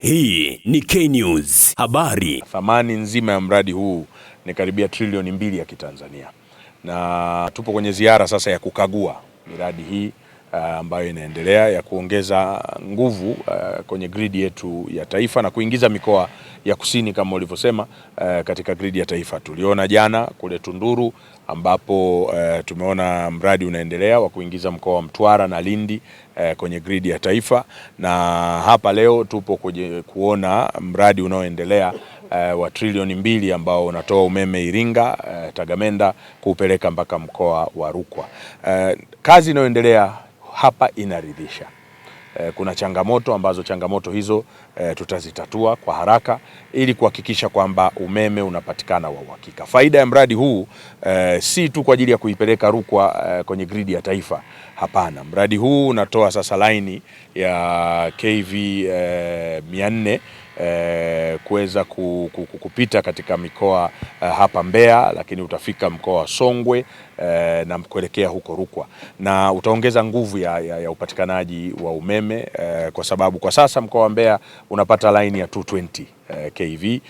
Hii ni K-News habari. Thamani nzima ya mradi huu ni karibia trilioni 2 ya Kitanzania, na tupo kwenye ziara sasa ya kukagua miradi hii ambayo inaendelea ya kuongeza nguvu kwenye gridi yetu ya taifa na kuingiza mikoa ya kusini kama ulivyosema katika gridi ya taifa. Tuliona jana kule Tunduru ambapo tumeona mradi unaendelea wa kuingiza mkoa wa Mtwara na Lindi kwenye gridi ya taifa, na hapa leo tupo kuona mradi unaoendelea wa trilioni 2 ambao unatoa umeme Iringa, Tagamenda kuupeleka mpaka mkoa wa Rukwa. Kazi inayoendelea hapa inaridhisha. Kuna changamoto ambazo changamoto tutazitatua kwa haraka ili kuhakikisha kwamba umeme unapatikana wa uhakika. Faida ya mradi huu si tu kwa ajili ya kuipeleka Rukwa kwenye gridi ya taifa. Hapana, mradi huu unatoa sasa laini ya KV 400 kuweza kupita katika mikoa hapa Mbeya, lakini utafika mkoa wa Songwe na kuelekea huko Rukwa, na utaongeza nguvu ya upatikanaji wa umeme kwa sababu kwa sasa mkoa wa Mbeya unapata laini ya 220 kV,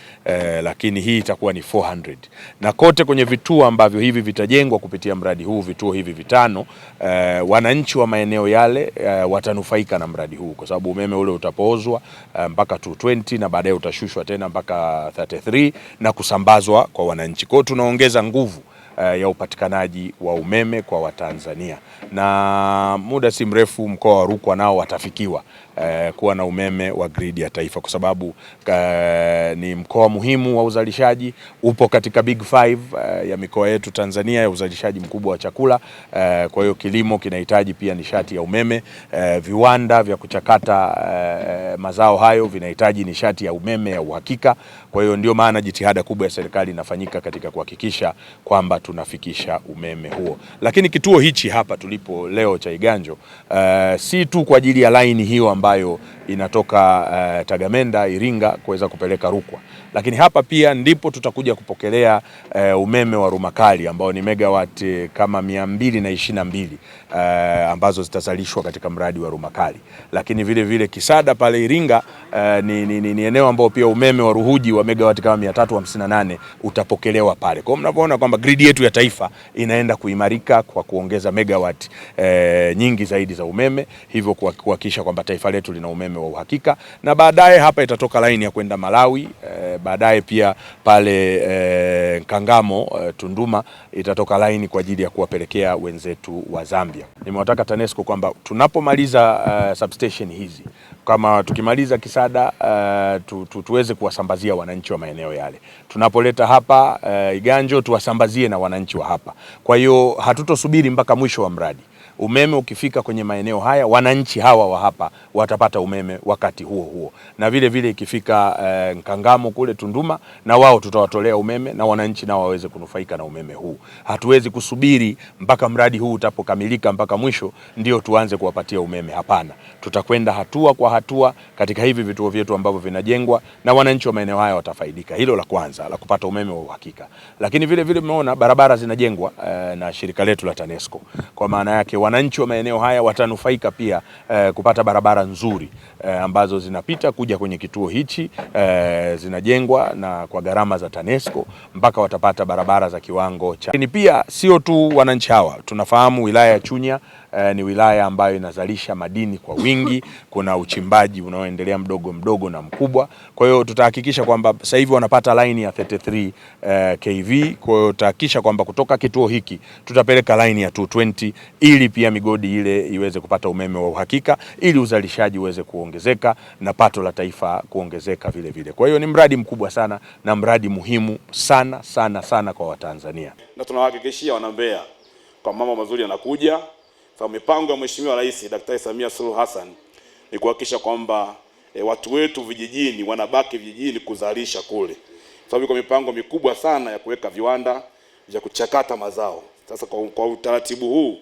lakini hii itakuwa ni 400, na kote kwenye vituo ambavyo hivi vitajengwa kupitia mradi huu, vituo hivi vitano, wananchi wa maeneo yale watanufaika na mradi huu kwa sababu umeme ule utapoozwa mpaka 220 na baadaye utashushwa tena mpaka 33 na kusambazwa kwa wananchi. Kwa hiyo tunaongeza nguvu ya upatikanaji wa umeme kwa Watanzania, na muda si mrefu mkoa wa Rukwa nao watafikiwa kuwa na umeme wa gridi ya taifa kwa sababu ni mkoa muhimu wa uzalishaji, upo katika Big 5 ya mikoa yetu Tanzania ya uzalishaji mkubwa wa chakula. Kwa hiyo kilimo kinahitaji pia nishati ya umeme, viwanda vya kuchakata mazao hayo vinahitaji nishati ya umeme ya uhakika. Kwa hiyo ndio maana jitihada kubwa ya serikali inafanyika katika kuhakikisha kwamba tunafikisha umeme huo. Lakini kituo hichi hapa tulipo leo cha Iganjo si tu kwa ajili ya laini hiyo ambayo inatoka Tagamenda Iringa kuweza kupeleka Rukwa, lakini hapa pia ndipo tutakuja kupokelea umeme wa Rumakali ambao ni megawati kama 222 ambazo zitazalishwa katika mradi wa Rumakali. Lakini vile vile Kisada pale Iringa ni eneo ambao pia umeme wa Ruhuji wa megawati kama 358 utapokelewa pale. Kwa hiyo mnapoona kwamba gridi yetu ya taifa inaenda kuimarika kwa kuongeza megawati nyingi zaidi za umeme, hivyo kuhakikisha kwamba taifa letu lina umeme wa uhakika, na baadaye hapa itatoka laini ya kwenda Malawi, baadaye pia pale Kangamo Tunduma itatoka laini kwa ajili ya kuwapelekea wenzetu wa Zambia. Nimewataka TANESCO kwamba tunapomaliza substation hizi, kama tukimaliza Kisada tuweze kuwasambazia wananchi wa maeneo yale. Tunapoleta hapa Iganjo tuwasambazie na wananchi wa hapa. Kwa hiyo hatutosubiri mpaka mwisho wa mradi. Umeme ukifika kwenye maeneo haya, wananchi hawa wa hapa watapata umeme wakati huo huo, na vile vile ikifika Nkangamo kule Tunduma, na wao tutawatolea umeme na wananchi nao waweze kunufaika na umeme huu. Hatuwezi kusubiri mpaka mradi huu utapokamilika mpaka mwisho ndio tuanze kuwapatia umeme. Hapana, tutakwenda hatua kwa hatua katika hivi vituo vyetu ambavyo vinajengwa, na wananchi wa maeneo haya watafaidika. Hilo la kwanza, la kupata umeme wa uhakika. Lakini vile vile mmeona barabara zinajengwa na shirika letu la TANESCO. Kwa maana yake wananchi wa maeneo haya watanufaika pia kupata barabara nzuri ambazo zinapita kuja kwenye kituo hichi, zinajengwa na kwa gharama za TANESCO mpaka watapata barabara za kiwango cha. Lakini pia sio tu wananchi hawa, tunafahamu wilaya ya Chunya ni wilaya ambayo inazalisha madini kwa wingi. Kuna uchimbaji unaoendelea mdogo mdogo na mkubwa. Kwa hiyo tutahakikisha kwamba sasa hivi wanapata line ya 33 kV. Kwa hiyo tutahakikisha kwamba kutoka kituo hiki tutapeleka line ya 220 ili pia migodi ile iweze kupata umeme wa uhakika, ili uzalishaji uweze kuongezeka na pato la taifa kuongezeka vile vile. Kwa hiyo ni mradi mkubwa sana na mradi muhimu sana sana sana kwa Watanzania. Na tunawahakikishia wana Mbeya kwa mambo mazuri yanakuja. Sababu mipango ya Mheshimiwa Rais Daktari Samia Suluhu Hassan ni kuhakikisha kwamba watu wetu vijijini wanabaki vijijini kuzalisha kule. Sababu kwa mipango mikubwa sana ya kuweka viwanda vya kuchakata mazao. Sasa kwa utaratibu huu,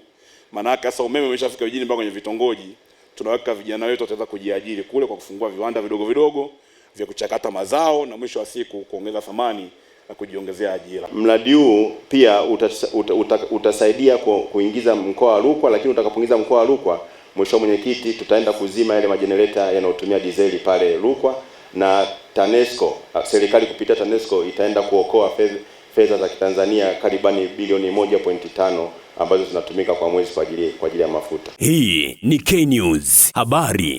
maana yake sasa umeme umeshafika vijijini mpaka kwenye vitongoji, tunaweka vijana wetu wataweza kujiajiri kule kwa kufungua viwanda vidogo vidogo vya kuchakata mazao, na mwisho wa siku kuongeza thamani na kujiongezea ajira. Mradi huu pia utasaidia kuingiza mkoa wa Rukwa, lakini utakapoingiza mkoa wa Rukwa, Mheshimiwa Mwenyekiti, tutaenda kuzima yale majenereta yanayotumia dizeli pale Rukwa, na TANESCO, serikali kupitia TANESCO itaenda kuokoa fedha za Kitanzania karibani bilioni 1.5 ambazo zinatumika kwa mwezi kwa ajili ya mafuta. Hii ni K News habari.